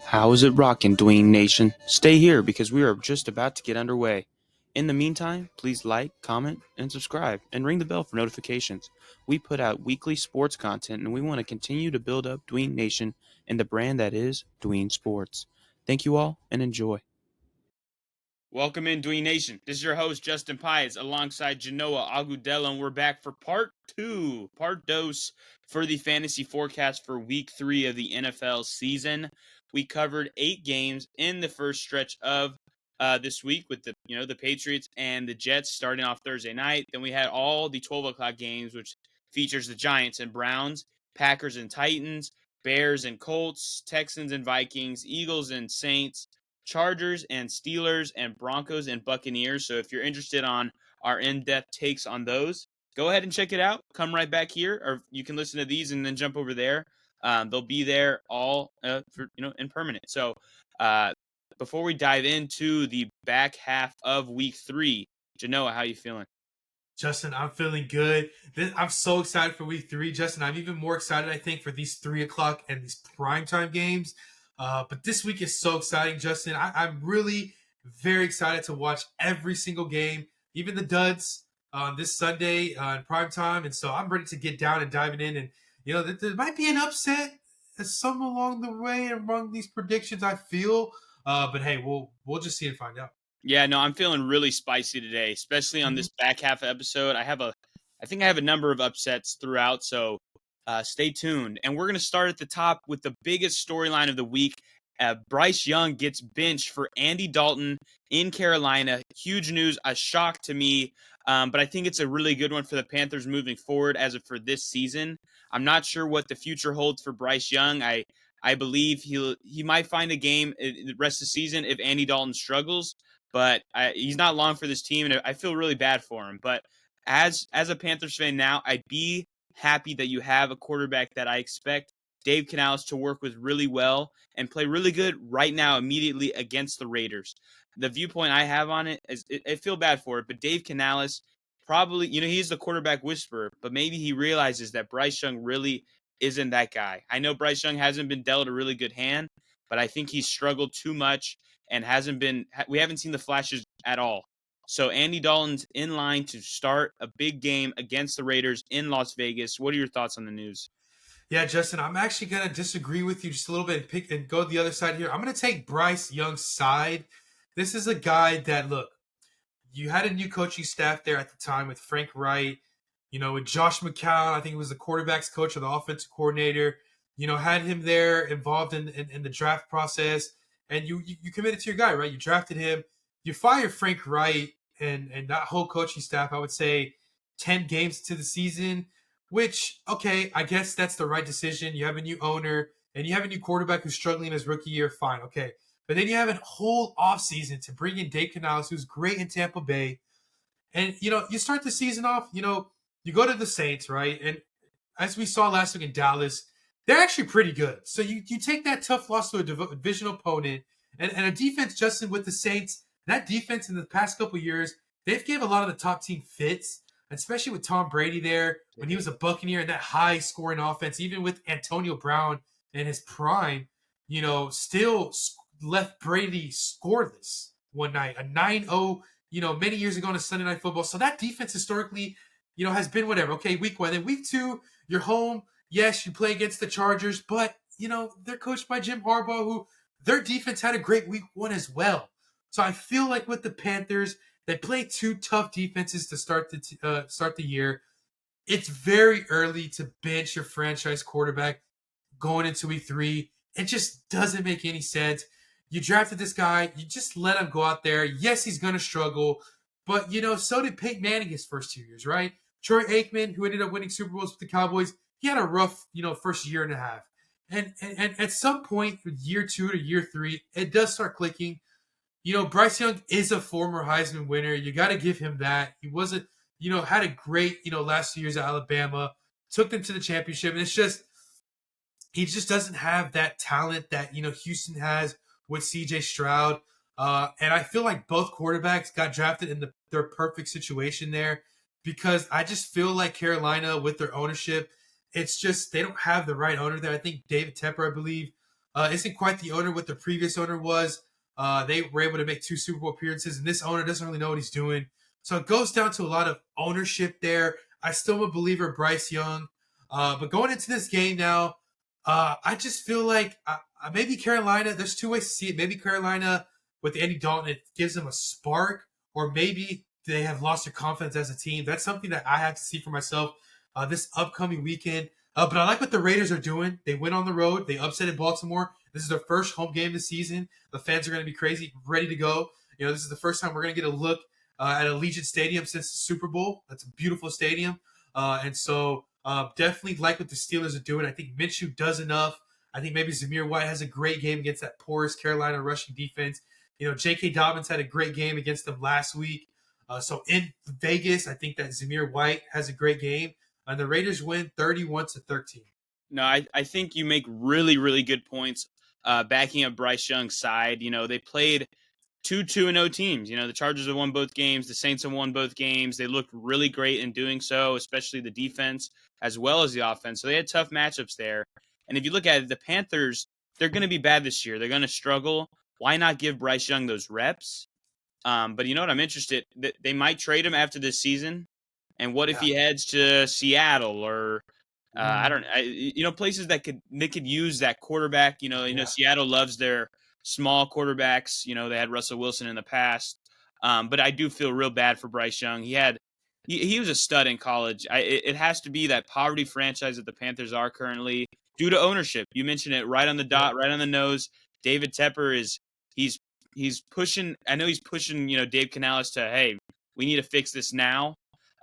How is it rocking, Dween Nation? Stay here because we are just about to get underway. In the meantime, please like, comment, and subscribe, and ring the bell for notifications. We put out weekly sports content, and we want to continue to build up Dween Nation and the brand that is Dween Sports. Thank you all, and enjoy. Welcome in, Dween Nation. This is your host, Justin Pies, alongside Genoa Agudelo, and we're back for part dos, for the fantasy forecast for week 3 of the NFL season. We covered 8 games in the first stretch of this week with the Patriots and the Jets starting off Thursday night. Then we had all the 12 o'clock games, which features the Giants and Browns, Packers and Titans, Bears and Colts, Texans and Vikings, Eagles and Saints, Chargers and Steelers, and Broncos and Buccaneers. So if you're interested on our in-depth takes on those, go ahead and check it out. Come right back here, or you can listen to these and then jump over there. They'll be there all in permanent. So before we dive into the back half of week 3, Genoa, how you feeling? Justin, I'm feeling good. I'm so excited for week 3. Justin, I'm even more excited, I think, for these 3 o'clock and these primetime games. But this week is so exciting, Justin. I'm really very excited to watch every single game, even the duds on this Sunday in primetime. And so I'm ready to get down and diving in. And, there might be an upset some along the way among these predictions, I feel. But, hey, we'll just see and find out. Yeah, no, I'm feeling really spicy today, especially on this back half episode. I think I have a number of upsets throughout, so stay tuned. And we're going to start at the top with the biggest storyline of the week. Bryce Young gets benched for Andy Dalton in Carolina. Huge news, a shock to me, but I think it's a really good one for the Panthers moving forward as of for this season. I'm not sure what the future holds for Bryce Young. I believe he might find a game the rest of the season if Andy Dalton struggles. But he's not long for this team, and I feel really bad for him. But as a Panthers fan now, I'd be happy that you have a quarterback that I expect Dave Canales to work with really well and play really good right now immediately against the Raiders. The viewpoint I have on it is I feel bad for it, but Dave Canales probably, he's the quarterback whisperer, but maybe he realizes that Bryce Young really isn't that guy. I know Bryce Young hasn't been dealt a really good hand, but I think he's struggled too much and we haven't seen the flashes at all. So Andy Dalton's in line to start a big game against the Raiders in Las Vegas. What are your thoughts on the news? Yeah, Justin, I'm actually going to disagree with you just a little bit and go the other side here. I'm going to take Bryce Young's side. This is a guy that, look, you had a new coaching staff there at the time with Frank Wright, with Josh McCown. I think he was the quarterback's coach or the offensive coordinator, had him there involved in the draft process. And you committed to your guy, right? You drafted him. You fired Frank Wright and that whole coaching staff, I would say, 10 games to the season, which, okay, I guess that's the right decision. You have a new owner, and you have a new quarterback who's struggling in his rookie year. Fine, okay. But then you have a whole offseason to bring in Dave Canales, who's great in Tampa Bay. And, you start the season off, you go to the Saints, right? And as we saw last week in Dallas, they're actually pretty good. So you take that tough loss to a division opponent and a defense, Justin, with the Saints. That defense in the past couple of years, they've gave a lot of the top team fits, especially with Tom Brady there when he was a Buccaneer and that high-scoring offense, even with Antonio Brown in his prime, still left Brady scoreless one night, a 9-0, many years ago on a Sunday Night Football. So that defense historically, has been whatever. Okay, week 1. Then week 2, you're home. Yes, you play against the Chargers, but, they're coached by Jim Harbaugh, who their defense had a great week 1 as well. So I feel like with the Panthers, they play 2 tough defenses to start the year. It's very early to bench your franchise quarterback going into week 3. It just doesn't make any sense. You drafted this guy. You just let him go out there. Yes, he's going to struggle. But, so did Peyton Manning his first 2 years, right? Troy Aikman, who ended up winning Super Bowls with the Cowboys, he had a rough, first year and a half. And at some point, year 2 to year 3, it does start clicking. Bryce Young is a former Heisman winner. You got to give him that. He wasn't, had a great, last 2 years at Alabama, took them to the championship. And it's just, he just doesn't have that talent that, Houston has with CJ Stroud. And I feel like both quarterbacks got drafted in their perfect situation there because I just feel like Carolina with their ownership, It's just they don't have the right owner there. I think David Tepper, I believe, isn't quite the owner what the previous owner was. They were able to make 2 Super Bowl appearances, and this owner doesn't really know what he's doing. So it goes down to a lot of ownership there. I still am a believer of Bryce Young. But going into this game now, I just feel like maybe Carolina, there's 2 ways to see it. Maybe Carolina with Andy Dalton, it gives them a spark, or maybe they have lost their confidence as a team. That's something that I have to see for myself this upcoming weekend. But I like what the Raiders are doing. They went on the road. They upsetted Baltimore. This is their first home game this season. The fans are going to be crazy, ready to go. This is the first time we're going to get a look at Allegiant Stadium since the Super Bowl. That's a beautiful stadium. And so definitely like what the Steelers are doing. I think Minshew does enough. I think maybe Zamir White has a great game against that porous Carolina rushing defense. J.K. Dobbins had a great game against them last week. So in Vegas, I think that Zamir White has a great game. And the Raiders win 31-13. No, I think you make really, really good points backing up Bryce Young's side. They played 2-2-0 teams. The Chargers have won both games. The Saints have won both games. They looked really great in doing so, especially the defense as well as the offense. So they had tough matchups there. And if you look at it, the Panthers, they're going to be bad this year. They're going to struggle. Why not give Bryce Young those reps? But you know what? I'm interested. They might trade him after this season. And what if he heads to Seattle or I don't places that could use that quarterback. Seattle loves their small quarterbacks. They had Russell Wilson in the past. But I do feel real bad for Bryce Young. He was a stud in college. It has to be that poverty franchise that the Panthers are currently due to ownership. You mentioned it right on the dot, right on the nose. David Tepper he's pushing. I know he's pushing. Dave Canales to, hey, we need to fix this now.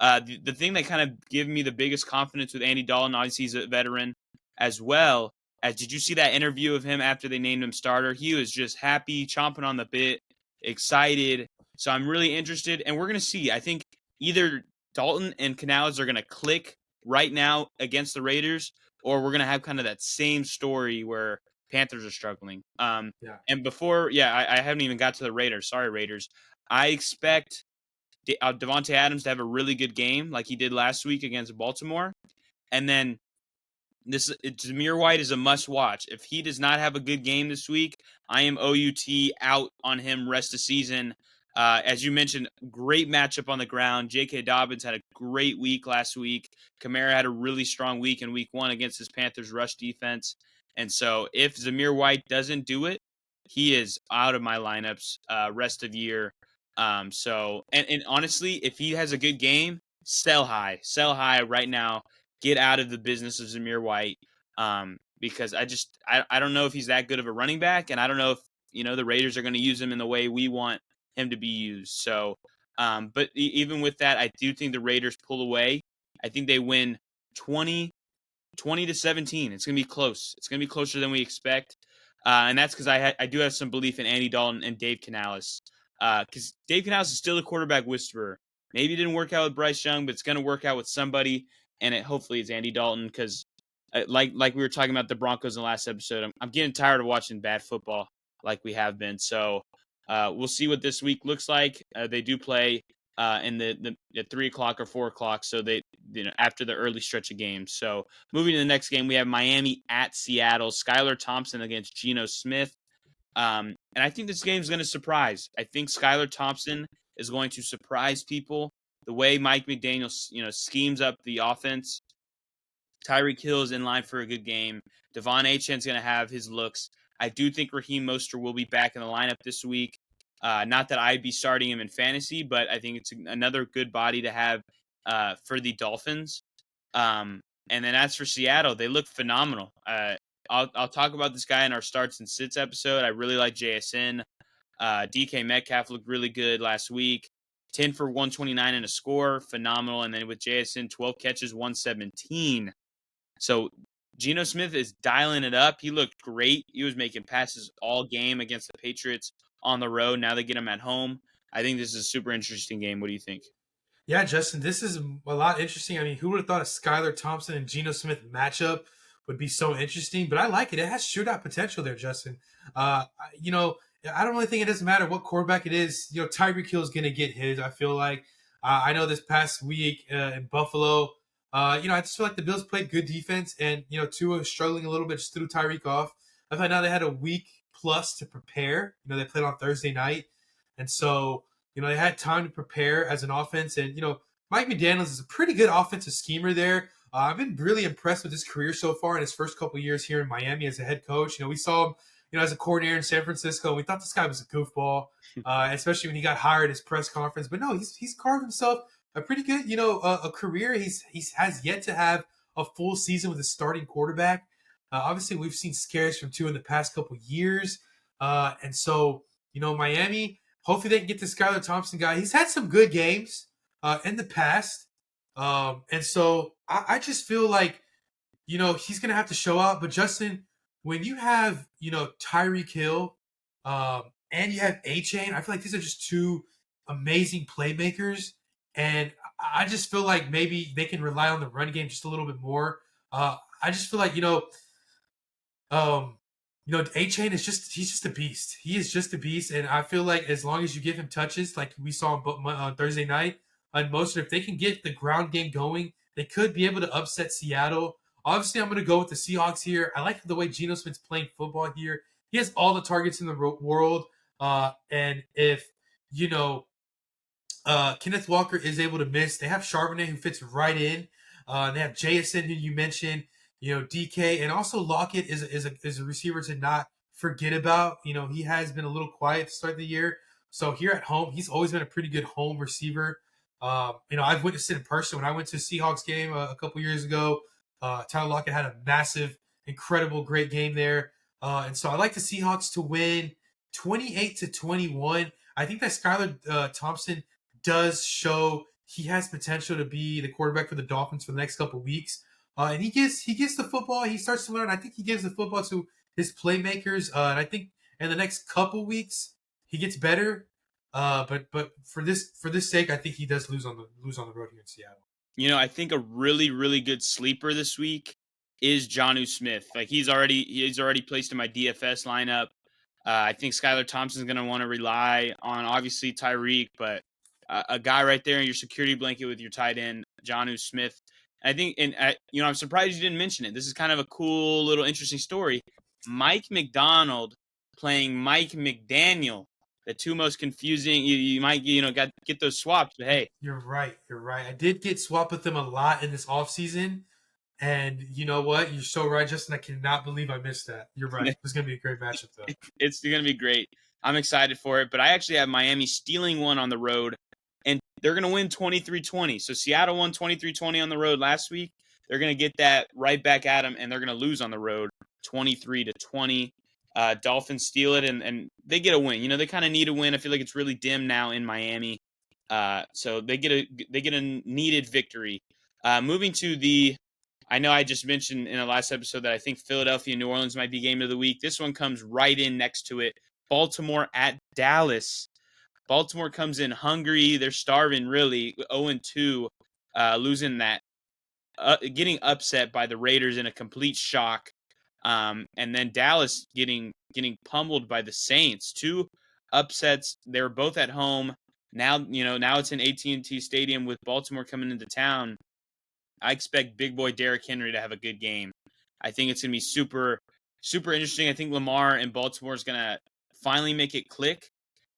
The thing that kind of gave me the biggest confidence with Andy Dalton, obviously he's a veteran, as well as, did you see that interview of him after they named him starter? He was just happy, chomping on the bit, excited. So I'm really interested, and we're going to see. I think either Dalton and Canales are going to click right now against the Raiders, or we're going to have kind of that same story where Panthers are struggling. And before, I haven't even got to the Raiders. Sorry, Raiders. I expect Devontae Adams to have a really good game like he did last week against Baltimore. And then Zamir White is a must-watch. If he does not have a good game this week, I am OUT out on him rest of season. As you mentioned, great matchup on the ground. J.K. Dobbins had a great week last week. Kamara had a really strong week in week 1 against his Panthers rush defense. And so if Zamir White doesn't do it, he is out of my lineups rest of year. So honestly, if he has a good game, sell high right now. Get out of the business of Zamir White, because I don't know if he's that good of a running back, and I don't know if the Raiders are going to use him in the way we want him to be used. So, but even with that, I do think the Raiders pull away. I think they win 20-17. It's going to be close. It's going to be closer than we expect, and that's because I do have some belief in Andy Dalton and Dave Canales. Because Dave Canales is still a quarterback whisperer. Maybe it didn't work out with Bryce Young, but it's going to work out with somebody, and hopefully it's Andy Dalton. Because like we were talking about the Broncos in the last episode, I'm getting tired of watching bad football like we have been. So we'll see what this week looks like. They do play in the 3 o'clock or 4 o'clock, so they after the early stretch of games. So moving to the next game, we have Miami at Seattle. Skylar Thompson against Geno Smith. And I think this game is going to surprise. I think Skylar Thompson is going to surprise people. The way Mike McDaniel, schemes up the offense. Tyreek Hill is in line for a good game. Devon Achane is going to have his looks. I do think Raheem Mostert will be back in the lineup this week. Not that I'd be starting him in fantasy, but I think it's another good body to have for the Dolphins. And then as for Seattle, they look phenomenal. I'll talk about this guy in our starts and sits episode. I really like JSN. DK Metcalf looked really good last week. 10 for 129 and a score, phenomenal. And then with JSN, 12 catches, 117. So Geno Smith is dialing it up. He looked great. He was making passes all game against the Patriots on the road. Now they get him at home. I think this is a super interesting game. What do you think? Yeah, Justin, this is a lot interesting. I mean, who would have thought a Skylar Thompson and Geno Smith matchup would be so interesting? But I like it. It has shootout potential there, Justin. I don't really think it doesn't matter what quarterback it is. Tyreek Hill is going to get his, I feel like. I know this past week in Buffalo, I just feel like the Bills played good defense, and Tua was struggling a little bit, just threw Tyreek off. I thought now they had a week plus to prepare. They played on Thursday night, and so they had time to prepare as an offense. And Mike McDaniels is a pretty good offensive schemer there. I've been really impressed with his career so far in his first couple years here in Miami as a head coach. We saw him, as a coordinator in San Francisco. We thought this guy was a goofball, especially when he got hired at his press conference. But no, he's carved himself a pretty good, a career. He has yet to have a full season with a starting quarterback. Obviously, we've seen scares from Tua in the past couple years, and so Miami. Hopefully, they can get the Skylar Thompson guy. He's had some good games in the past, and so I just feel like he's gonna have to show out. But Justin, when you have Tyreek Hill, and you have A-Chain, I feel like these are just two amazing playmakers. And I just feel like maybe they can rely on the run game just a little bit more. I just feel like A-Chain he's just a beast. He is just a beast, and I feel like as long as you give him touches, like we saw on Thursday night, on most if they can get the ground game going, they could be able to upset Seattle. Obviously, I'm going to go with the Seahawks here. I like the way Geno Smith's playing football here. He has all the targets in the world, and if Kenneth Walker is able to miss. They have Charbonnet who fits right in. They have Jason who you mentioned, DK, and also Lockett is a receiver to not forget about. He has been a little quiet to start the year. So here at home, he's always been a pretty good home receiver. I've witnessed it in person when I went to a Seahawks game a couple years ago. Tyler Lockett had a massive, incredible, great game there. And so I like the Seahawks to win 28-21. I think that Skylar Thompson does show he has potential to be the quarterback for the Dolphins for the next couple of weeks. And he gets the football. He starts to learn. I think he gives the football to his playmakers. And I think in the next couple weeks he gets better. But for this sake, I think he does lose on the road here in Seattle. I think a really, really good sleeper this week is Jonnu Smith. Like he's already placed in my DFS lineup. I think Skylar Thompson's going to want to rely on obviously Tyreek, but a guy right there in your security blanket with your tight end, Jonnu Smith. I think, and I'm surprised you didn't mention it. This is kind of a cool little interesting story. Mike McDonald playing Mike McDaniel, the two most confusing. You might get those swapped, but hey, you're right. I did get swapped with them a lot in this offseason. And you know what? You're so right, Justin. I cannot believe I missed that. You're right. It's going to be a great matchup, though. It's going to be great. I'm excited for it. But I actually have Miami stealing one on the road, and they're going to win 23-20. So Seattle won 23-20 on the road last week. They're going to get that right back at them, and they're going to lose on the road 23-20. Dolphins steal it, and they get a win. They kind of need a win. I feel like it's really dim now in Miami. So they get a needed victory. Moving to the I know I just mentioned in the last episode that I think Philadelphia and New Orleans might be game of the week. This one comes right in next to it. Baltimore at Dallas. Baltimore comes in hungry. They're starving, really. 0-2, losing that, getting upset by the Raiders in a complete shock. And then Dallas getting pummeled by the Saints. Two upsets. They were both at home. Now it's in AT&T Stadium with Baltimore coming into town. I expect big boy Derrick Henry to have a good game. I think it's going to be super, super interesting. I think Lamar and Baltimore is going to finally make it click,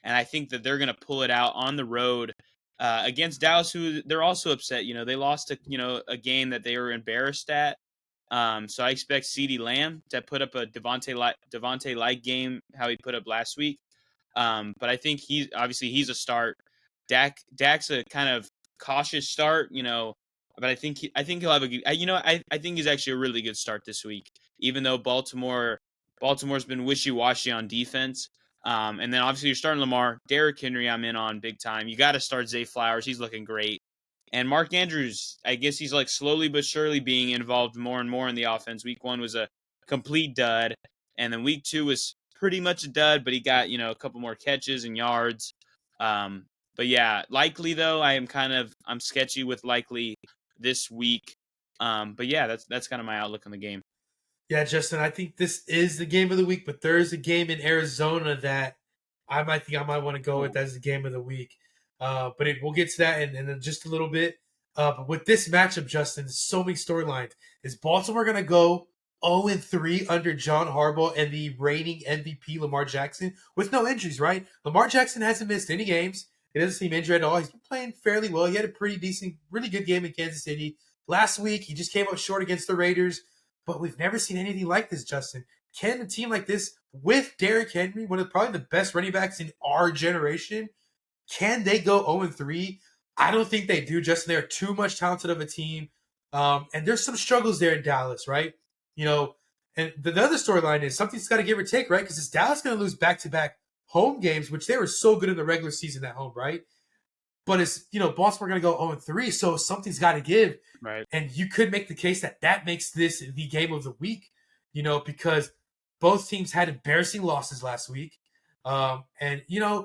and I think that they're going to pull it out on the road against Dallas, who they're also upset. They lost a game that they were embarrassed at. So I expect CeeDee Lamb to put up a Devontae-like game, how he put up last week. But I think he's a start. Dak's a kind of cautious start, but I think he'll have a good. I think he's actually a really good start this week, even though Baltimore's been wishy-washy on defense. And then obviously you're starting Lamar, Derrick Henry. I'm in on big time. You got to start Zay Flowers. He's looking great. And Mark Andrews, I guess he's like slowly but surely being involved more and more in the offense. Week 1 was a complete dud, and then week 2 was pretty much a dud, but he got a couple more catches and yards. But yeah, likely though, I'm sketchy with likely this week. But yeah, that's kind of my outlook on the game. Yeah, Justin, I think this is the game of the week, but there is a game in Arizona that I might want to go with as the game of the week. But we'll get to that in just a little bit. But with this matchup, Justin, there's so many storylines. Is Baltimore going to go 0-3 under John Harbaugh and the reigning MVP Lamar Jackson with no injuries, right? Lamar Jackson hasn't missed any games. He doesn't seem injured at all. He's been playing fairly well. He had a pretty decent, really good game in Kansas City. Last week, he just came up short against the Raiders. But we've never seen anything like this, Justin. Can a team like this, with Derrick Henry, one of probably the best running backs in our generation, can they go 0-3? I don't think they do, Justin. They're too much talented of a team. And there's some struggles there in Dallas, right? And the other storyline is something's got to give or take, right? Because is Dallas going to lose back-to-back home games, which they were so good in the regular season at home, right? But it's, Baltimore going to go 0-3, so something's got to give. Right. And you could make the case that makes this the game of the week, because both teams had embarrassing losses last week. And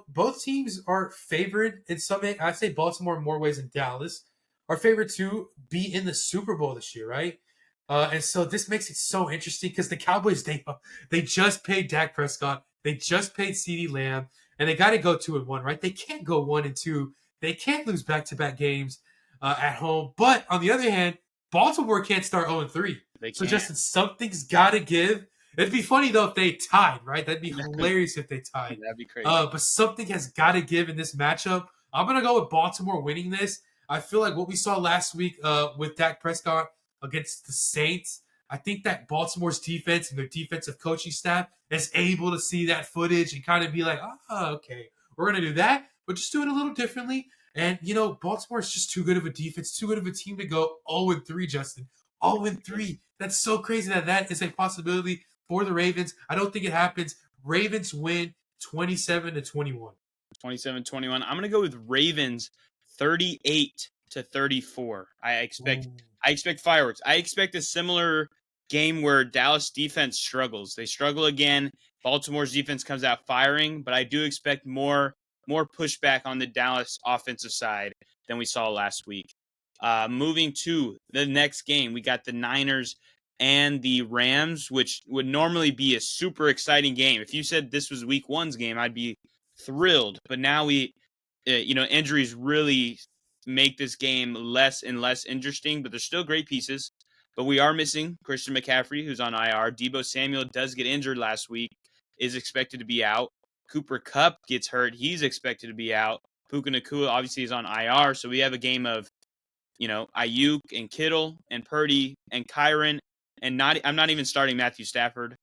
both teams are favored in some. I'd say Baltimore in more ways than Dallas are favored to be in the Super Bowl this year, right? And so this makes it so interesting because the Cowboys they just paid Dak Prescott, they just paid CeeDee Lamb, and they got to go 2-1, right? They can't go 1-2. They can't lose back-to-back games at home. But on the other hand, Baltimore can't start 0-3. So Justin, something's got to give. It'd be funny, though, if they tied, right? That'd be hilarious if they tied. That'd be crazy. But something has got to give in this matchup. I'm going to go with Baltimore winning this. I feel like what we saw last week with Dak Prescott against the Saints, I think that Baltimore's defense and their defensive coaching staff is able to see that footage and kind of be like, okay, we're going to do that, but just do it a little differently. And, Baltimore is just too good of a defense, too good of a team to go 0-3, Justin. 0-3. That's so crazy that is a possibility for the Ravens. I don't think it happens. Ravens win 27-21. 27-21. I'm going to go with Ravens 38-34. I expect fireworks. I expect a similar game where Dallas defense struggles. They struggle again. Baltimore's defense comes out firing, but I do expect more pushback on the Dallas offensive side than we saw last week. Moving to the next game, we got the Niners and the Rams, which would normally be a super exciting game. If you said this was week one's game, I'd be thrilled. But now injuries really make this game less and less interesting, but there's still great pieces. But we are missing Christian McCaffrey, who's on IR. Deebo Samuel does get injured last week, is expected to be out. Cooper Kupp gets hurt. He's expected to be out. Puka Nacua obviously is on IR. So we have a game of, Ayuk and Kittle and Purdy and Kyron. And I'm not even starting Matthew Stafford.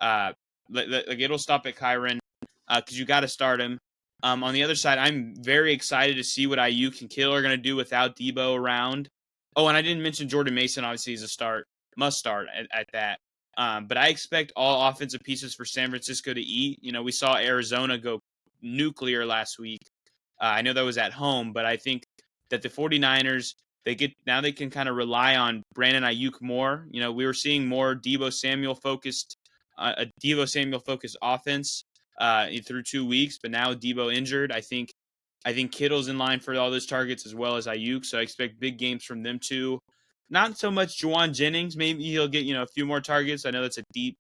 It'll stop at Kyron because you got to start him. On the other side, I'm very excited to see what Ayuk and Kittle are going to do without Deebo around. Oh, and I didn't mention Jordan Mason. Obviously, he's must start at that. But I expect all offensive pieces for San Francisco to eat. We saw Arizona go nuclear last week. I know that was at home, but I think that the 49ers, they can kind of rely on Brandon Ayuk more. We were seeing more Deebo Samuel focused offense through 2 weeks, but now Deebo injured. I think Kittle's in line for all those targets as well as Ayuk, so I expect big games from them too. Not so much Juwan Jennings. Maybe he'll get a few more targets. I know that's a deep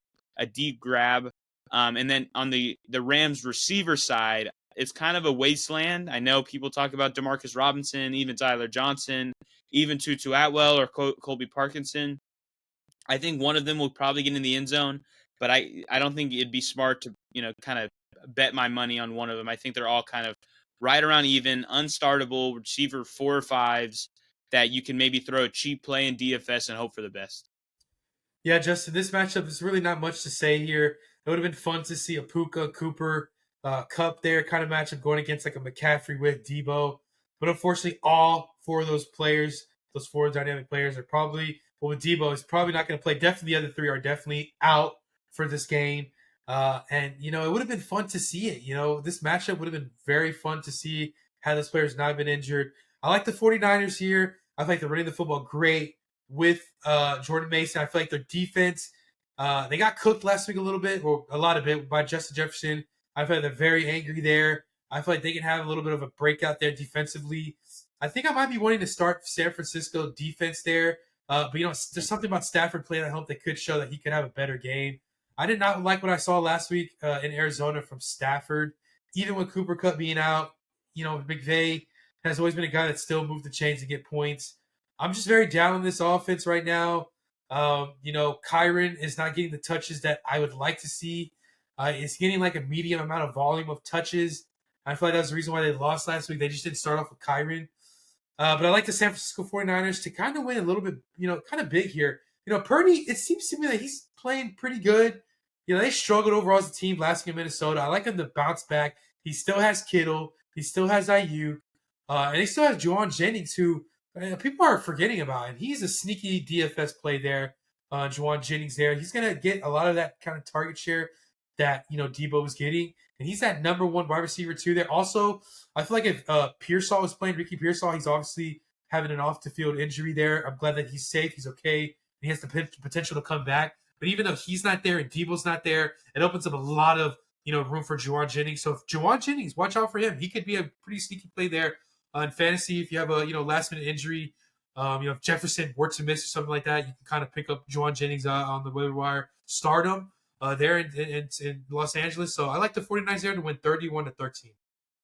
grab. And then on the Rams receiver side, it's kind of a wasteland. I know people talk about Demarcus Robinson, even Tyler Johnson, even Tutu Atwell or Colby Parkinson. I think one of them will probably get in the end zone, but I don't think it'd be smart to kind of bet my money on one of them. I think they're all kind of right around even, unstartable receiver 4 or 5s that you can maybe throw a cheap play in DFS and hope for the best. Yeah, Justin, this matchup is really not much to say here. It would have been fun to see a Puka, Cooper, Kupp there kind of matchup going against like a McCaffrey with Deebo. But unfortunately, all 4 of those players, those 4 dynamic players are probably, with Deebo, is probably not going to play. Definitely the other 3 are definitely out for this game. And, it would have been fun to see it. This matchup would have been very fun to see had those players not been injured. I like the 49ers here. I feel like they're running the football great with Jordan Mason. I feel like their defense, they got cooked last week a little bit, or a lot of it, by Justin Jefferson. I feel like they're very angry there. I feel like they can have a little bit of a breakout there defensively. I think I might be wanting to start San Francisco defense there. But, there's something about Stafford playing at home that could show that he could have a better game. I did not like what I saw last week in Arizona from Stafford. Even with Cooper Kupp being out, McVay has always been a guy that still moved the chains to get points. I'm just very down on this offense right now. Kyron is not getting the touches that I would like to see. It's getting like a medium amount of volume of touches. I feel like that's the reason why they lost last week. They just didn't start off with Kyron. But I like the San Francisco 49ers to kind of win a little bit, kind of big here. Purdy, it seems to me that he's playing pretty good. They struggled overall as a team last year in Minnesota. I like him to bounce back. He still has Kittle. He still has IU. And he still has Juwan Jennings, who people are forgetting about. And he's a sneaky DFS play there. Juwan Jennings there. He's going to get a lot of that kind of target share that, Debo was getting. And he's that number one wide receiver, too. There also, I feel like if Pearsall was playing, Ricky Pearsall, he's obviously having an off-the-field injury there. I'm glad that he's safe. He's okay. He has the potential to come back. But even though he's not there and Debo's not there, it opens up a lot of room for Juwan Jennings. So if Juwan Jennings, watch out for him. He could be a pretty sneaky play there in fantasy. If you have a last-minute injury, if Jefferson were to miss or something like that, you can kind of pick up Juwan Jennings on the waiver wire. Start him there in Los Angeles. So I like the 49ers there to win 31-13.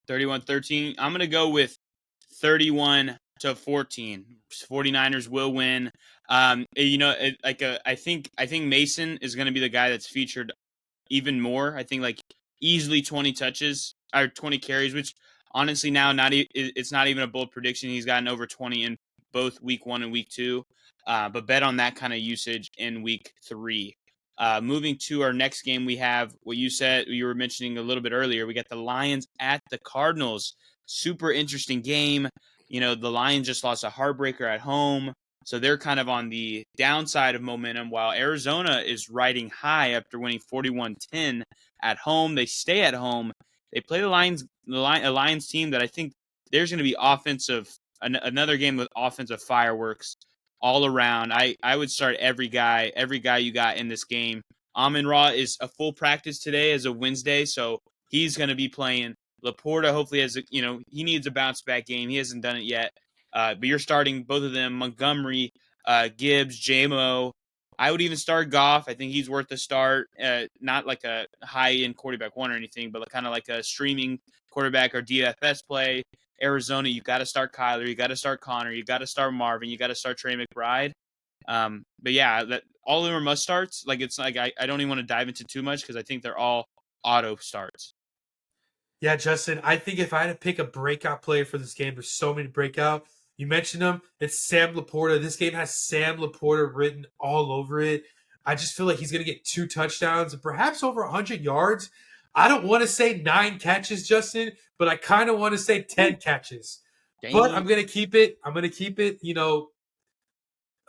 31-13. I'm going to go with 31-14. 49ers will win. I think Mason is going to be the guy that's featured even more. I think like easily 20 touches or 20 carries, which honestly now it's not even a bold prediction. He's gotten over 20 in both week 1 and week 2. But bet on that kind of usage in week 3. Moving to our next game, we have what you were mentioning a little bit earlier. We got the Lions at the Cardinals. Super interesting game. The Lions just lost a heartbreaker at home, so they're kind of on the downside of momentum, while Arizona is riding high after winning 41-10 at home. They stay at home. They play the Lions team that I think there's going to be another game with offensive fireworks all around. I would start every guy you got in this game. Amon-Ra is a full practice today as a Wednesday, so he's going to be playing. Laporta hopefully he needs a bounce back game. He hasn't done it yet. But you're starting both of them, Montgomery, Gibbs, JMO. I would even start Goff. I think he's worth a start. Not like a high-end quarterback one or anything, but kind of like a streaming quarterback or DFS play. Arizona, you got to start Kyler, you got to start Connor, you got to start Marvin, you got to start Trey McBride. But yeah, all of them are must starts. Like it's like I don't even want to dive into too much because I think they're all auto starts. Yeah, Justin, I think if I had to pick a breakout player for this game, there's so many breakout. You mentioned him. It's Sam Laporta. This game has Sam Laporta written all over it. I just feel like he's going to get 2 touchdowns and perhaps over 100 yards. I don't want to say 9 catches, Justin, but I kind of want to say 10 catches. Dang. But I'm going to keep it, a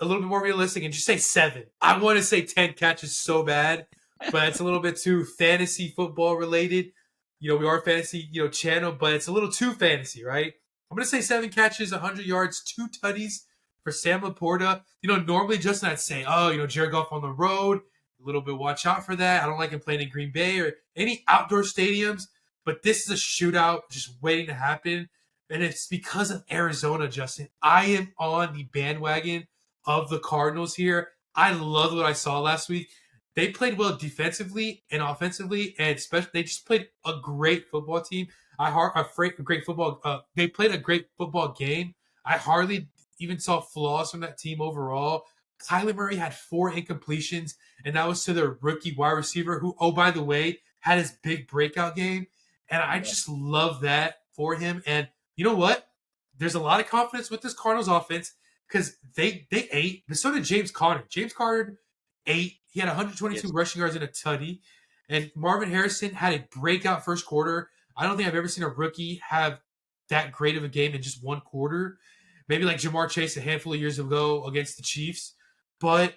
little bit more realistic and just say 7. I want to say 10 catches so bad, but it's a little bit too fantasy football related. We are a fantasy, channel, but it's a little too fantasy, right? I'm going to say 7 catches, 100 yards, 2 tutties for Sam Laporta. Normally, Justin, I'd say, Jared Goff on the road. A little bit watch out for that. I don't like him playing in Green Bay or any outdoor stadiums, but this is a shootout just waiting to happen. And it's because of Arizona, Justin. I am on the bandwagon of the Cardinals here. I love what I saw last week. They played well defensively and offensively, and especially they just played a great football team. They played a great football game. I hardly even saw flaws from that team overall. Kyler Murray had 4 incompletions, and that was to their rookie wide receiver, who, oh, by the way, had his big breakout game. And I just love that for him. And you know what? There's a lot of confidence with this Cardinals offense because they ate. But so did James Conner. James Conner ate. He had 122 rushing yards and a tutty. And Marvin Harrison had a breakout first quarter. I don't think I've ever seen a rookie have that great of a game in just one quarter. Maybe like Jamar Chase a handful of years ago against the Chiefs. But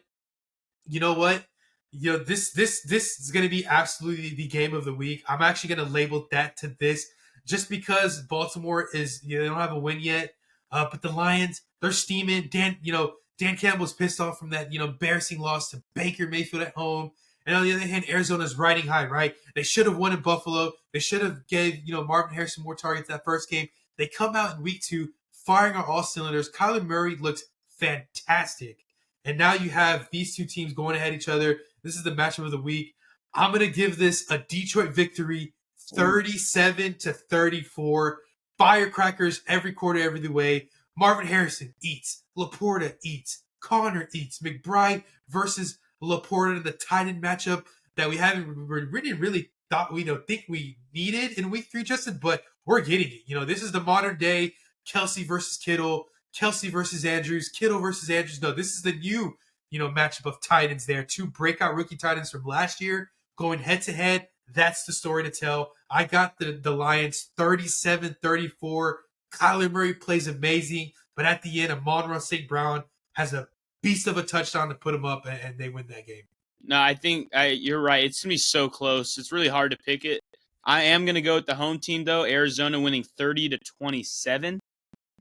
you know what? This is going to be absolutely the game of the week. I'm actually going to label that to this just because Baltimore is, they don't have a win yet. But the Lions, they're steaming. Dan Campbell's pissed off from that, embarrassing loss to Baker Mayfield at home. And on the other hand, Arizona's riding high, right? They should have won in Buffalo. They should have gave, Marvin Harrison more targets that first game. They come out in week 2, firing on all cylinders. Kyler Murray looks fantastic. And now you have these 2 teams going ahead each other. This is the matchup of the week. I'm going to give this a Detroit victory, 37-34. Firecrackers every quarter, every way. Marvin Harrison eats. Laporta eats. Connor eats. McBride versus Laporta in the tight end matchup that we really thought think we needed in week 3, Justin, but we're getting it. This is the modern day Kelsey versus Kittle, Kelsey versus Andrews, Kittle versus Andrews. No, this is the new, matchup of tight ends there. 2 breakout rookie tight ends from last year going head to head. That's the story to tell. I got the Lions 37-34. Kyler Murray plays amazing, but at the end, Amon-Ra St. Brown has a beast of a touchdown to put him up, and they win that game. No, I think you're right. It's going to be so close. It's really hard to pick it. I am going to go with the home team, though. Arizona winning 30-27.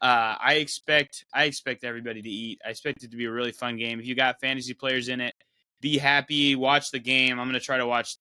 I expect everybody to eat. I expect it to be a really fun game. If you got fantasy players in it, be happy. Watch the game. I'm going to try to watch.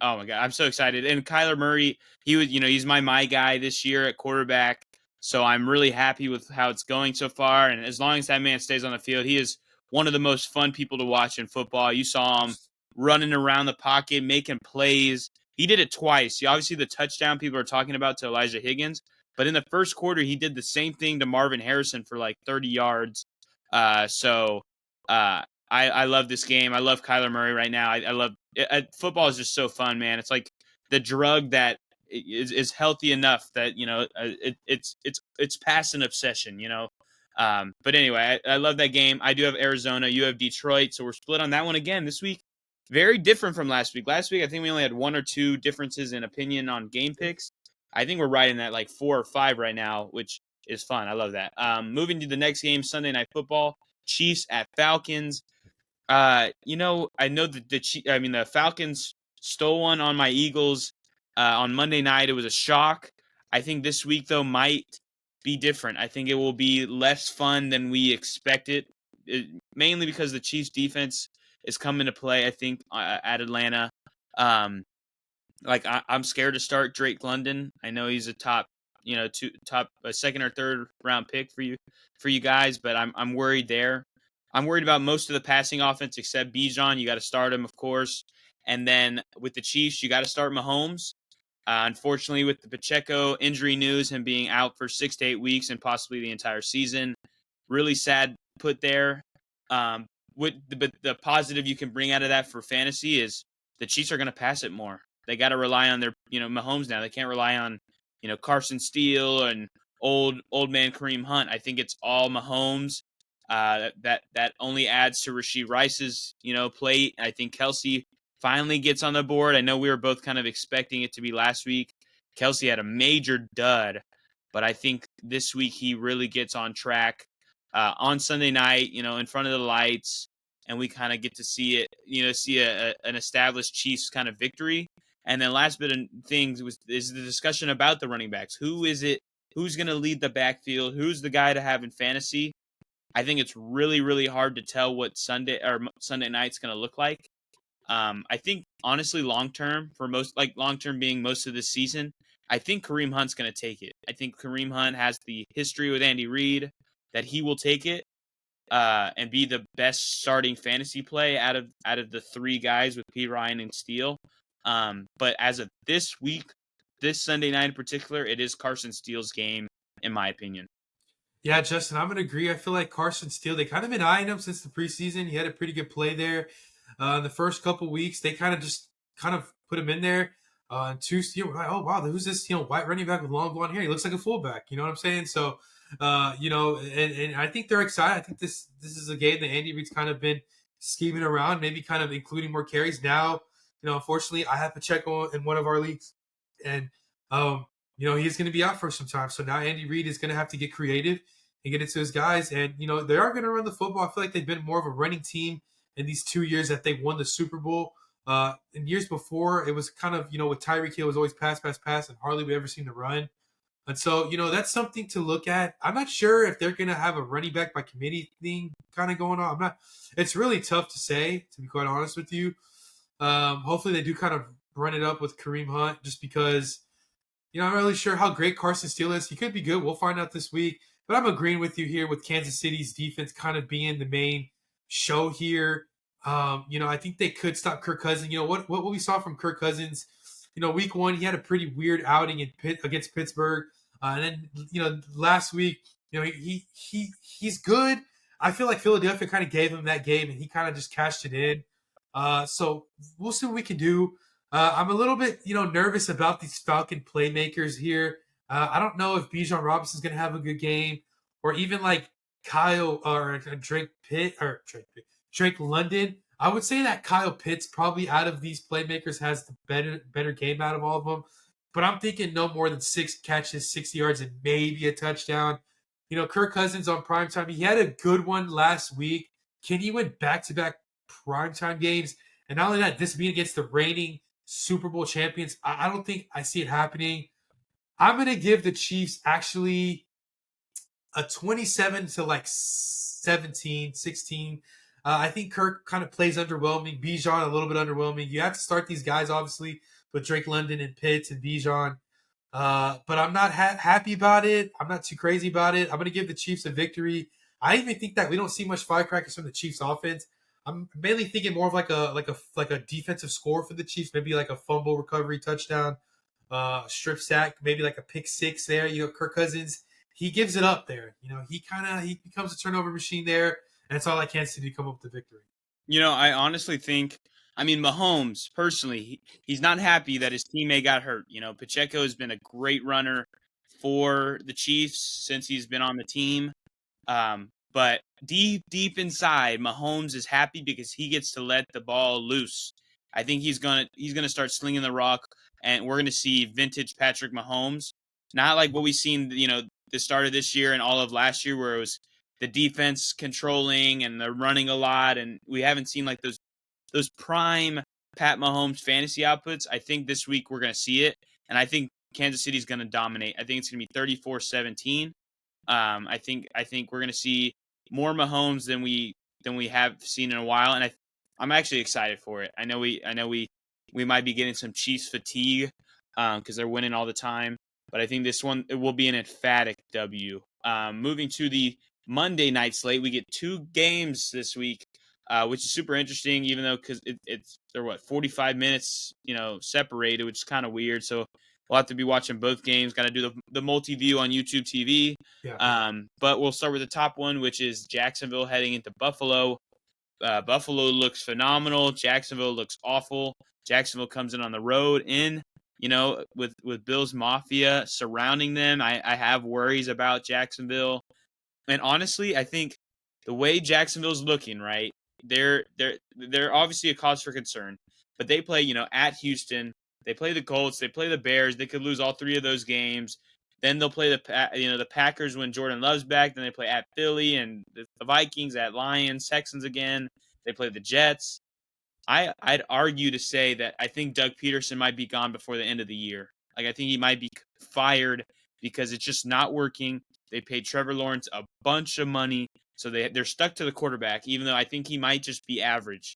Oh my god, I'm so excited! And Kyler Murray, he's my guy this year at quarterback. So I'm really happy with how it's going so far. And as long as that man stays on the field, he is one of the most fun people to watch in football. You saw him running around the pocket, making plays. He did it twice. Obviously, the touchdown people are talking about to Elijah Higgins. But in the first quarter, he did the same thing to Marvin Harrison for like 30 yards. I love this game. I love Kyler Murray right now. I love it. Football is just so fun, man. It's like the drug that is healthy enough that it's past an obsession. But anyway, I love that game. I do have Arizona. You have Detroit, so we're split on that one again this week. Very different from last week. Last week, I think we only had 1 or 2 differences in opinion on game picks. I think we're right in that like 4 or 5 right now, which is fun. I love that. Moving to the next game, Sunday Night Football, Chiefs at Falcons. I know that the Falcons stole one on my Eagles on Monday night. It was a shock. I think this week, though, might be different. I think it will be less fun than we expected, mainly because the Chiefs defense is coming to play, I think, at Atlanta. I'm scared to start Drake London. I know he's a top second or third round pick for you guys, but I'm worried there. I'm worried about most of the passing offense except Bijan. You got to start him, of course. And then with the Chiefs, you got to start Mahomes. Unfortunately, with the Pacheco injury news, him being out for 6 to 8 weeks and possibly the entire season, really sad put there. But the positive you can bring out of that for fantasy is the Chiefs are going to pass it more. They got to rely on their Mahomes now. They can't rely on Carson Steele and old man Kareem Hunt. I think it's all Mahomes. That only adds to Rashee Rice's plate. I think Kelsey finally gets on the board. I know we were both kind of expecting it to be last week. Kelsey had a major dud, but I think this week he really gets on track on Sunday night, in front of the lights, and we kind of get to see it, see an established Chiefs kind of victory. And then last bit of things is the discussion about the running backs. Who is it? Who's going to lead the backfield? Who's the guy to have in fantasy? I think it's really, really hard to tell what Sunday night's going to look like. I think honestly, long term being most of this season, I think Kareem Hunt's going to take it. I think Kareem Hunt has the history with Andy Reid that he will take it and be the best starting fantasy play out of the 3 guys with P. Ryan and Steele. But as of this week, this Sunday night in particular, it is Carson Steele's game, in my opinion. Yeah, Justin, I'm going to agree. I feel like Carson Steele, they kind of been eyeing him since the preseason. He had a pretty good play there. The first couple weeks, they kind of put him in there. Oh, wow, who's this, white running back with long blonde hair? He looks like a fullback. You know what I'm saying? So, and I think they're excited. I think this is a game that Andy Reid's kind of been scheming around, maybe kind of including more carries. Now, unfortunately, I have Pacheco in one of our leagues, and he's going to be out for some time. So now Andy Reid is going to have to get creative and get into his guys. And, they are going to run the football. I feel like they've been more of a running team in these 2 years that they won the Super Bowl. In years before, it was kind of, with Tyreek Hill, it was always pass, and hardly we ever seen the run. And so, that's something to look at. I'm not sure if they're going to have a running back by committee thing kind of going on. It's really tough to say, to be quite honest with you. Hopefully they do kind of run it up with Kareem Hunt just because, I'm not really sure how great Carson Steele is. He could be good. We'll find out this week. But I'm agreeing with you here with Kansas City's defense kind of being the main show here. I think they could stop Kirk Cousins. What we saw from Kirk Cousins, week 1, he had a pretty weird outing against Pittsburgh. And then, last week, He's good. I feel like Philadelphia kind of gave him that game, and he kind of just cashed it in. So we'll see what we can do. I'm a little bit, nervous about these Falcon playmakers here. I don't know if Bijan Robinson's going to have a good game, or even like Kyle or Drake London. I would say that Kyle Pitts probably out of these playmakers has the better game out of all of them. But I'm thinking no more than 6 catches, 60 yards, and maybe a touchdown. Kirk Cousins on primetime. He had a good one last week. Can he win back-to-back primetime games? And not only that, this being against the reigning Super Bowl champions, I don't think I see it happening. I'm going to give the Chiefs actually a 27 to like 17, 16. I think Kirk kind of plays underwhelming. Bijan a little bit underwhelming. You have to start these guys, obviously, with Drake London and Pitts and Bijan. But I'm not happy about it. I'm not too crazy about it. I'm going to give the Chiefs a victory. I even think that we don't see much firecrackers from the Chiefs offense. I'm mainly thinking more of like a defensive score for the Chiefs, maybe like a fumble recovery touchdown, strip sack, maybe like a pick six there. Kirk Cousins, he gives it up there. He becomes a turnover machine there, and it's all I can see to come up with the victory. I honestly think, Mahomes, personally, he's not happy that his teammate got hurt. Pacheco has been a great runner for the Chiefs since he's been on the team. But deep inside, Mahomes is happy because he gets to let the ball loose. I think he's gonna start slinging the rock, and we're gonna see vintage Patrick Mahomes, not like what we've seen, the start of this year and all of last year, where it was the defense controlling and they're running a lot, and we haven't seen like those prime Pat Mahomes fantasy outputs. I think this week we're gonna see it, and I think Kansas City's gonna dominate. I think it's gonna be 34-17. I think we're gonna see more Mahomes than we have seen in a while, and I'm actually excited for it. I know we might be getting some Chiefs fatigue because they're winning all the time, but I think this one, it will be an emphatic W. Moving to the Monday night slate, we get 2 games this week, which is super interesting, even though because they're 45 minutes separated, which is kind of weird. So we'll have to be watching both games. Got to do the multi-view on YouTube TV. Yeah. But we'll start with the top one, which is Jacksonville heading into Buffalo. Buffalo looks phenomenal. Jacksonville looks awful. Jacksonville comes in on the road with Bills Mafia surrounding them. I have worries about Jacksonville. And honestly, I think the way Jacksonville's looking, right, they're obviously a cause for concern. But they play, at Houston. They play the Colts. They play the Bears. They could lose all 3 of those games. Then they'll play the Packers when Jordan Love's back. Then they play at Philly and the Vikings, at Lions, Texans again. They play the Jets. I'd argue to say that I think Doug Peterson might be gone before the end of the year. Like, I think he might be fired because it's just not working. They paid Trevor Lawrence a bunch of money, so they're stuck to the quarterback, even though I think he might just be average.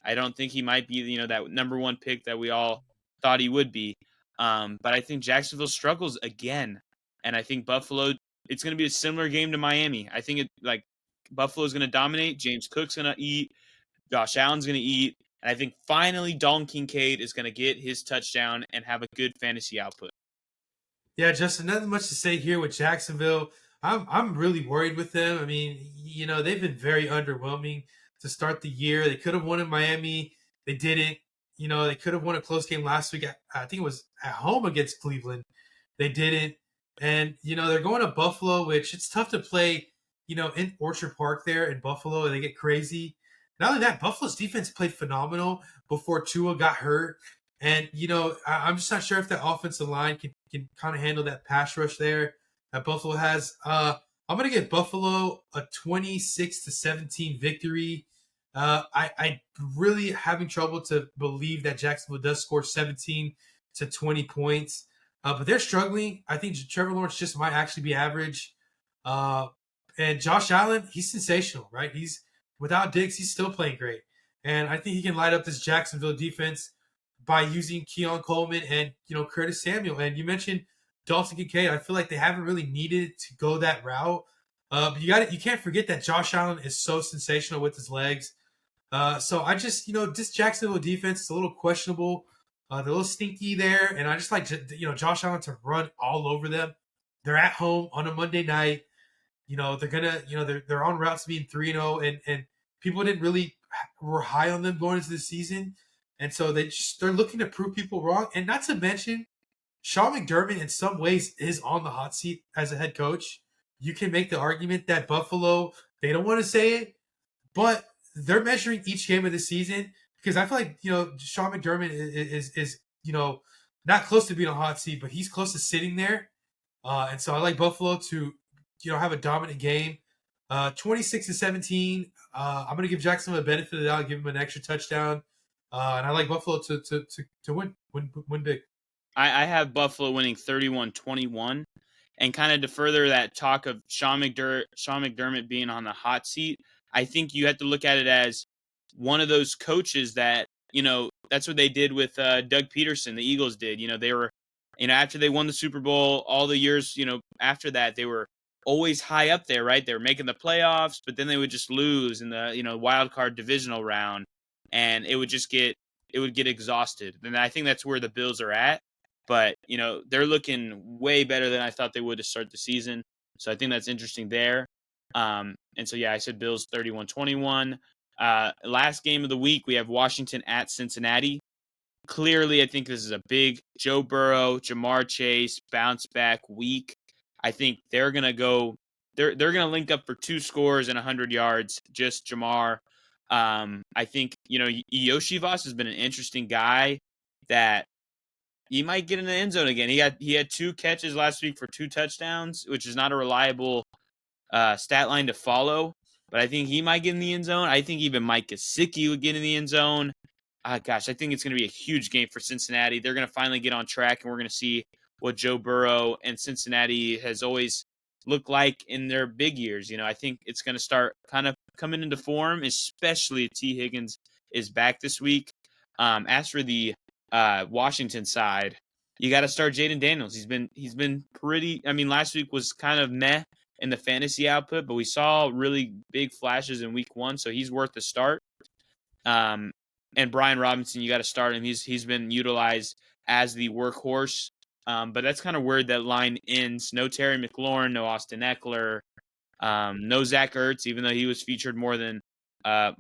I don't think he might be, that number 1 pick that we all thought he would be. But I think Jacksonville struggles again. And I think Buffalo, it's going to be a similar game to Miami. I think Buffalo's going to dominate. James Cook's going to eat. Josh Allen's going to eat. And I think finally Dalton Kincaid is going to get his touchdown and have a good fantasy output. Yeah, Justin, nothing much to say here with Jacksonville. I'm really worried with them. I mean, they've been very underwhelming to start the year. They could have won in Miami. They didn't. They could have won a close game last week. I think it was at home against Cleveland. They didn't. And, they're going to Buffalo, which it's tough to play, in Orchard Park there in Buffalo, and they get crazy. Not only that, Buffalo's defense played phenomenal before Tua got hurt. And, I'm just not sure if that offensive line can kind of handle that pass rush there that Buffalo has. I'm going to give Buffalo a 26-17 victory. I really having trouble to believe that Jacksonville does score 17 to 20 points. But they're struggling. I think Trevor Lawrence just might actually be average. And Josh Allen, he's sensational, right? Without Diggs, he's still playing great. And I think he can light up this Jacksonville defense by using Keon Coleman and, Curtis Samuel. And you mentioned Dalton Kincaid. I feel like they haven't really needed to go that route. But you can't forget that Josh Allen is so sensational with his legs. So I just, this Jacksonville defense is a little questionable. They're a little stinky there. And I just like, Josh Allen to run all over them. They're at home on a Monday night. they're on routes to being 3-0, and people didn't really were high on them going into the season, and so they're looking to prove people wrong. And not to mention, Sean McDermott in some ways is on the hot seat as a head coach. You can make the argument that Buffalo, they don't want to say it, but they're measuring each game of the season, because I feel like Sean McDermott is not close to being a hot seat, but he's close to sitting there. And so I like Buffalo to have a dominant game. 26-17. I'm going to give Jacksonville a benefit of the doubt, give him an extra touchdown. And I like Buffalo to win big. I have Buffalo winning 31-21. And kind of to further that talk of Sean McDermott being on the hot seat, I think you have to look at it as one of those coaches that, that's what they did with Doug Peterson, the Eagles did. They were, after they won the Super Bowl, all the years, after that, they were always high up there, right? They were making the playoffs, but then they would just lose in the, wild card divisional round, and it would get exhausted. And I think that's where the Bills are at. But, they're looking way better than I thought they would to start the season. So I think that's interesting there. And so, yeah, I said Bills 31-21. Last game of the week, we have Washington at Cincinnati. Clearly, I think this is a big Joe Burrow, Jamar Chase bounce back week. I think they're going to go – they're going to link up for 2 scores and 100 yards, just Jamar. I think, Yoshi Voss has been an interesting guy that – he might get in the end zone again. He had 2 catches last week for 2 touchdowns, which is not a reliable stat line to follow. But I think he might get in the end zone. I think even Mike Gesicki would get in the end zone. I think it's going to be a huge game for Cincinnati. They're going to finally get on track, and we're going to see what Joe Burrow and Cincinnati has always looked like in their big years. I think it's going to start kind of coming into form, especially if T. Higgins is back this week. As for the Washington side, you got to start Jaden Daniels. He's been pretty. I mean, last week was kind of meh in the fantasy output, but we saw really big flashes in week 1, so he's worth the start. And Brian Robinson, you got to start him. He's been utilized as the workhorse, but that's kind of where that line ends. No Terry McLaurin, no Austin Eckler, no Zach Ertz, even though he was featured more than I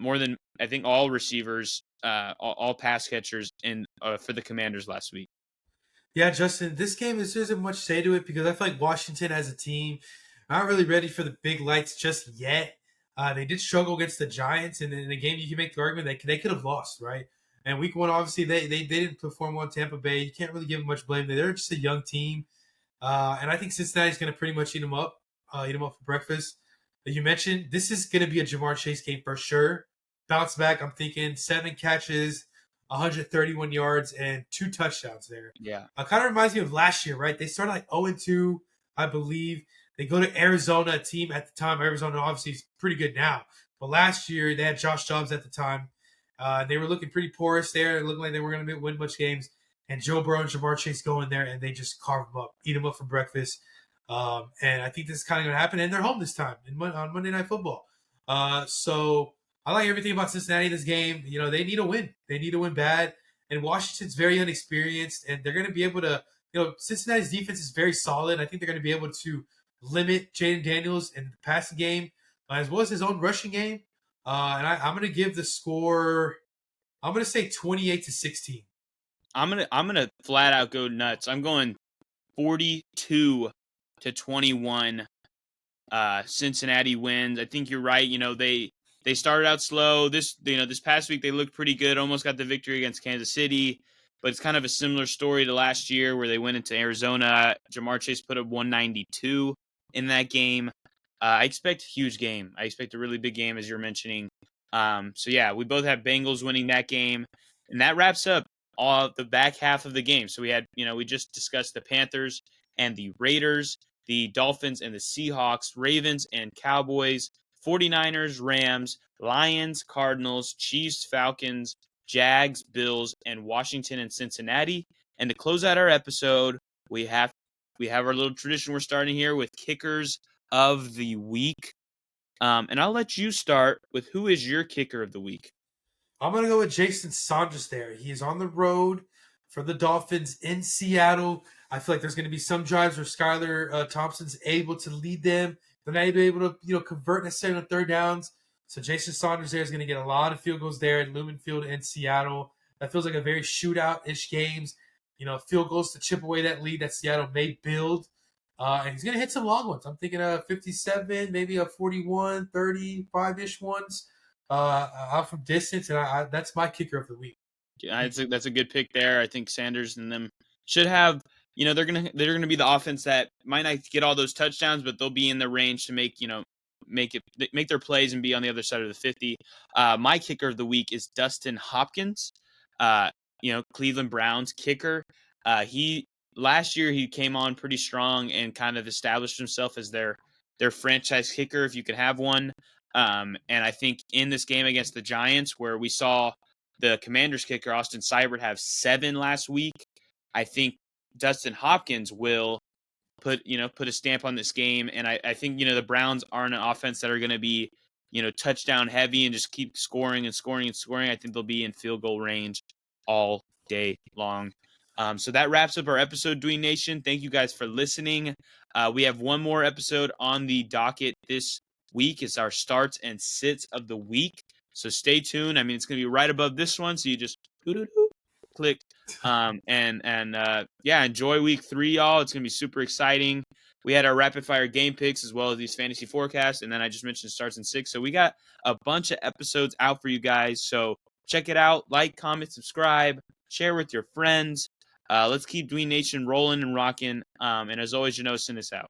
think all receivers. All pass catchers for the Commanders last week. Yeah, Justin, this game there isn't much to say to it, because I feel like Washington as a team not really ready for the big lights just yet. They did struggle against the Giants, and in a game you can make the argument they could have lost, right? And week 1, obviously, they didn't perform well in Tampa Bay. You can't really give them much blame. They're just a young team, and I think Cincinnati's going to pretty much eat them up for breakfast. You mentioned this is going to be a Jamar Chase game for sure. Bounce back, I'm thinking 7 catches, 131 yards, and 2 touchdowns there. Yeah. Kind of reminds me of last year, right? They started like 0-2, I believe. They go to Arizona, a team at the time. Arizona obviously is pretty good now. But last year, they had Josh Dobbs at the time. They were looking pretty porous there. Looking like they were going to win much games. And Joe Burrow and Jamar Chase go in there, and they just carve them up, eat them up for breakfast. And I think this is kind of going to happen. And they're home this time on Monday Night Football. So I like everything about Cincinnati this game. They need a win. They need to win bad. And Washington's very inexperienced, and they're going to be able to, Cincinnati's defense is very solid. I think they're going to be able to limit Jaden Daniels in the passing game, as well as his own rushing game. And I'm going to give the score, I'm going to say 28-16. I'm gonna flat out go nuts. I'm going 42-21. Cincinnati wins. I think you're right. They started out slow. This past week they looked pretty good. Almost got the victory against Kansas City, but it's kind of a similar story to last year where they went into Arizona. Jamar Chase put up 192 in that game. I expect a huge game. I expect a really big game, as you're mentioning. So yeah, we both have Bengals winning that game, and that wraps up all the back half of the game. So we had, we just discussed the Panthers and the Raiders, the Dolphins and the Seahawks, Ravens and Cowboys, 49ers, Rams, Lions, Cardinals, Chiefs, Falcons, Jags, Bills, and Washington and Cincinnati. And to close out our episode, we have our little tradition we're starting here with kickers of the week. And I'll let you start with who is your kicker of the week. I'm going to go with Jason Saunders there. He is on the road for the Dolphins in Seattle. I feel like there's going to be some drives where Skylar Thompson's able to lead them. They're not even able to convert necessarily on third downs. So Jason Saunders there is going to get a lot of field goals there at Lumen Field in Seattle. That feels like a very shootout-ish games. Field goals to chip away that lead that Seattle may build. And he's going to hit some long ones. I'm thinking 57, maybe a 41, 35-ish ones out from distance. And that's my kicker of the week. Yeah, that's a good pick there. I think Sanders and them should have. They're gonna be the offense that might not get all those touchdowns, but they'll be in the range to make their plays and be on the other side of the 50. My kicker of the week is Dustin Hopkins. Cleveland Browns kicker. He last year he came on pretty strong and kind of established himself as their franchise kicker, if you could have one. And I think in this game against the Giants, where we saw the Commanders kicker Austin Seibert have 7 last week, I think Dustin Hopkins will put a stamp on this game. And I think the Browns aren't an offense that are going to be touchdown heavy and just keep scoring and scoring and scoring. I think they'll be in field goal range all day long. So that wraps up our episode, Dween Nation. Thank you guys for listening. We have one more episode on the docket this week. It's our starts and sits of the week. So stay tuned. I mean, it's going to be right above this one. So you just click. Enjoy week 3, y'all. It's going to be super exciting. We had our rapid fire game picks as well as these fantasy forecasts. And then I just mentioned starts and six. So we got a bunch of episodes out for you guys. So check it out. Like, comment, subscribe, share with your friends. Let's keep Dween Nation rolling and rocking. And as always, send us out.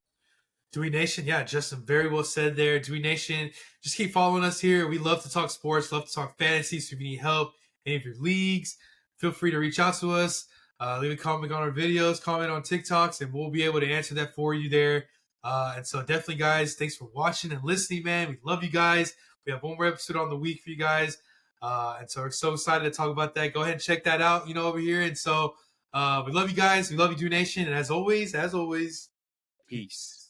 Dween Nation, yeah, Justin, very well said there. Dween Nation, just keep following us here. We love to talk sports, love to talk fantasy. So if you need help, any of your leagues, feel free to reach out to us. Leave a comment on our videos, comment on TikToks, and we'll be able to answer that for you there. And so definitely, guys, thanks for watching and listening, man. We love you guys. We have one more episode on the week for you guys. And so we're so excited to talk about that. Go ahead and check that out, over here. And so we love you guys. We love you, Dween Nation. And as always, peace.